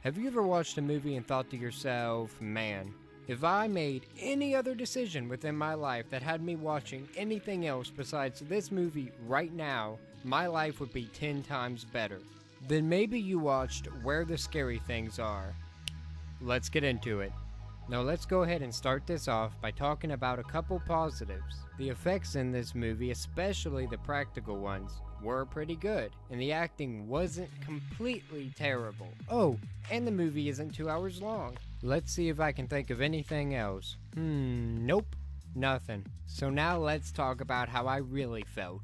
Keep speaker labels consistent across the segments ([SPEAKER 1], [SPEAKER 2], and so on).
[SPEAKER 1] Have you ever watched a movie and thought to yourself, man, if I made any other decision within my life that had me watching anything else besides this movie right now, my life would be 10 times better? Then maybe you watched Where the Scary Things Are. Let's get into it. Now let's go ahead and start this off by talking about a couple positives. The effects in this movie, especially the practical ones, were pretty good, and the acting wasn't completely terrible. Oh, and the movie isn't 2 hours long. Let's see if I can think of anything else. Nope, nothing. So now let's talk about how I really felt.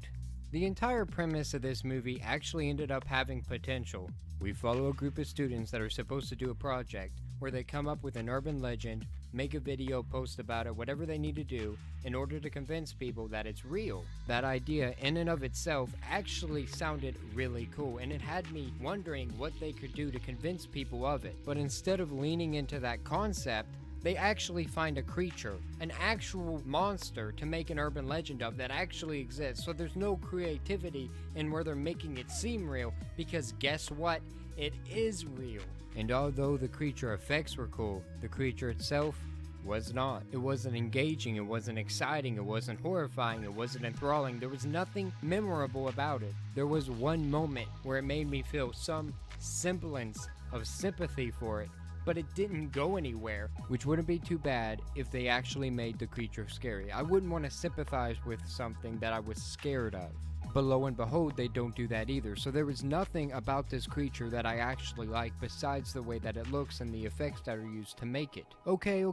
[SPEAKER 1] The entire premise of this movie actually ended up having potential. We follow a group of students that are supposed to do a project where they come up with an urban legend, make a video, post about it, whatever they need to do in order to convince people that it's real. That idea in and of itself actually sounded really cool, and it had me wondering what they could do to convince people of it. But instead of leaning into that concept, they actually find a creature, an actual monster to make an urban legend of that actually exists. So there's no creativity in where they're making it seem real, because guess what? It is real. And although the creature effects were cool, the creature itself was not. It wasn't engaging, it wasn't exciting, it wasn't horrifying, it wasn't enthralling. There was nothing memorable about it. There was one moment where it made me feel some semblance of sympathy for it, but it didn't go anywhere, which wouldn't be too bad if they actually made the creature scary. I wouldn't want to sympathize with something that I was scared of. But lo and behold, they don't do that either. So there was nothing about this creature that I actually like besides the way that it looks and the effects that are used to make it. Okay,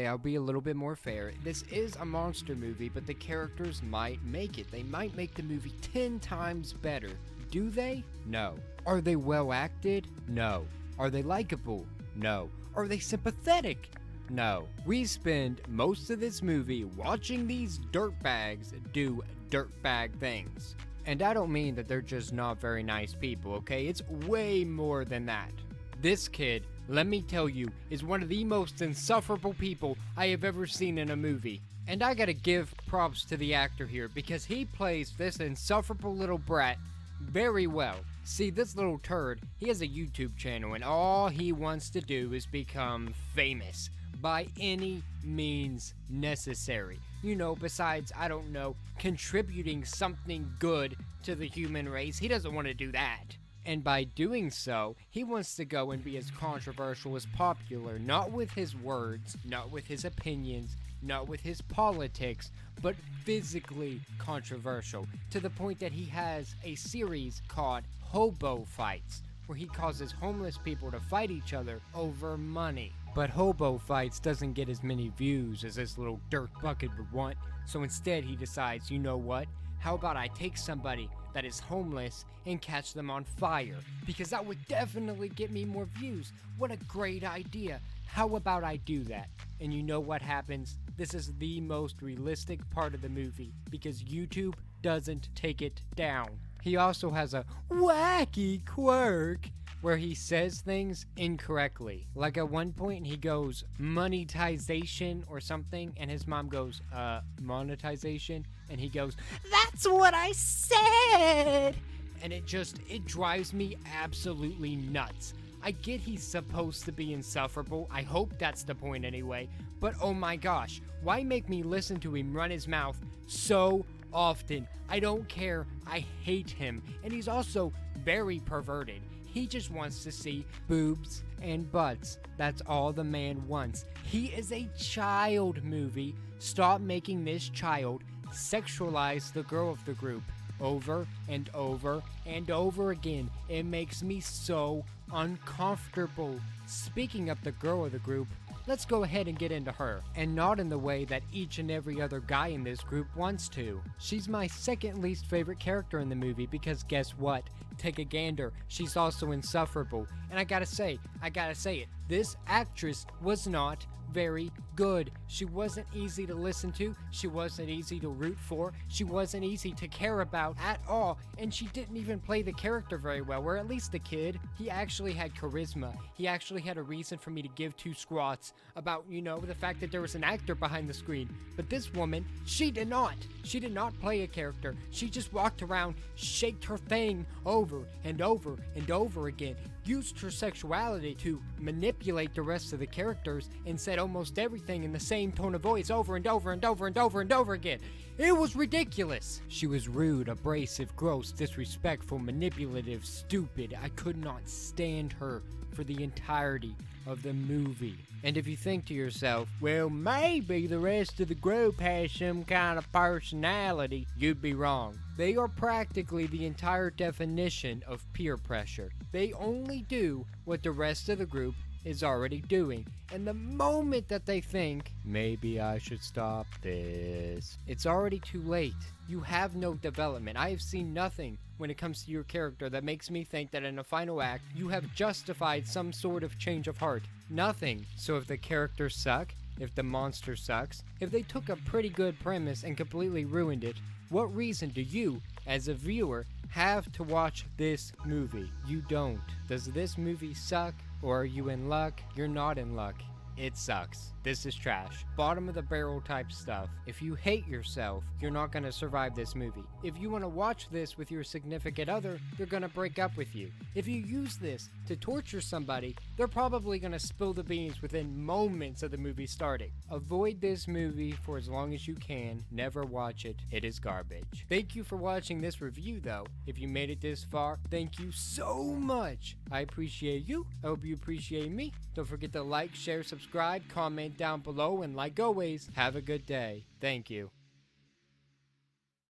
[SPEAKER 1] I'll be a little bit more fair. This is a monster movie, but the characters might make it. They might make the movie 10 times better. Do they? No. Are they well acted? No. Are they likable? No. Are they sympathetic? No. We spend most of this movie watching these dirtbags do dirtbag things. And I don't mean that they're just not very nice people, okay? It's way more than that. This kid, let me tell you, is one of the most insufferable people I have ever seen in a movie. And I gotta give props to the actor here, because he plays this insufferable little brat very well. See, this little turd, he has a YouTube channel, and all he wants to do is become famous by any means necessary. You know, besides, I don't know, contributing something good to the human race. He doesn't want to do that. And by doing so, he wants to go and be as controversial as popular, not with his words, not with his opinions, not with his politics, but physically controversial, to the point that he has a series called Hobo Fights, where he causes homeless people to fight each other over money. But Hobo Fights doesn't get as many views as this little dirt bucket would want, so instead he decides, you know what? How about I take somebody that is homeless and catch them on fire? Because that would definitely get me more views. What a great idea. How about I do that? And you know what happens? This is the most realistic part of the movie, because YouTube doesn't take it down. He also has a wacky quirk where he says things incorrectly. Like at one point he goes, monetization or something, and his mom goes, monetization? And he goes, that's what I said! And it drives me absolutely nuts. I get he's supposed to be insufferable, I hope that's the point anyway, but oh my gosh, why make me listen to him run his mouth so often? I don't care, I hate him, and he's also very perverted. He just wants to see boobs and butts. That's all the man wants. He is a child movie. Stop making this child sexualize the girl of the group over and over and over again. It makes me so uncomfortable. Speaking of the girl of the group, let's go ahead and get into her, and not in the way that each and every other guy in this group wants to. She's my second least favorite character in the movie, because guess what? Take a gander, she's also insufferable. And I gotta say it, this actress was not very good. She wasn't easy to listen to, she wasn't easy to root for, she wasn't easy to care about at all, and she didn't even play the character very well, where at least the kid, he actually had charisma. He actually had a reason for me to give two squats about, you know, the fact that there was an actor behind the screen. But this woman, she did not play a character. She just walked around, shaked her thing over over and over and over again, used her sexuality to manipulate the rest of the characters, and said almost everything in the same tone of voice over and over and over and over and over again. It was ridiculous. She was rude, abrasive, gross, disrespectful, manipulative, stupid. I could not stand her for the entirety of the movie. And if you think to yourself, well, maybe the rest of the group has some kind of personality, you'd be wrong. They are practically the entire definition of peer pressure. They only do what the rest of the group is already doing. And the moment that they think, maybe I should stop this, it's already too late. You have no development. I have seen nothing when it comes to your character that makes me think that in a final act, you have justified some sort of change of heart. Nothing. So if the characters suck, if the monster sucks, if they took a pretty good premise and completely ruined it, what reason do you, as a viewer, have to watch this movie? You don't. Does this movie suck? Or are you in luck? You're not in luck. It sucks. This is trash. Bottom of the barrel type stuff. If you hate yourself, you're not going to survive this movie. If you want to watch this with your significant other, they're going to break up with you. If you use this to torture somebody, they're probably going to spill the beans within moments of the movie starting. Avoid this movie for as long as you can. Never watch it. It is garbage. Thank you for watching this review, though. If you made it this far, thank you so much. I appreciate you. I hope you appreciate me. Don't forget to like, share, subscribe, comment down below, and like always, have a good day. Thank you.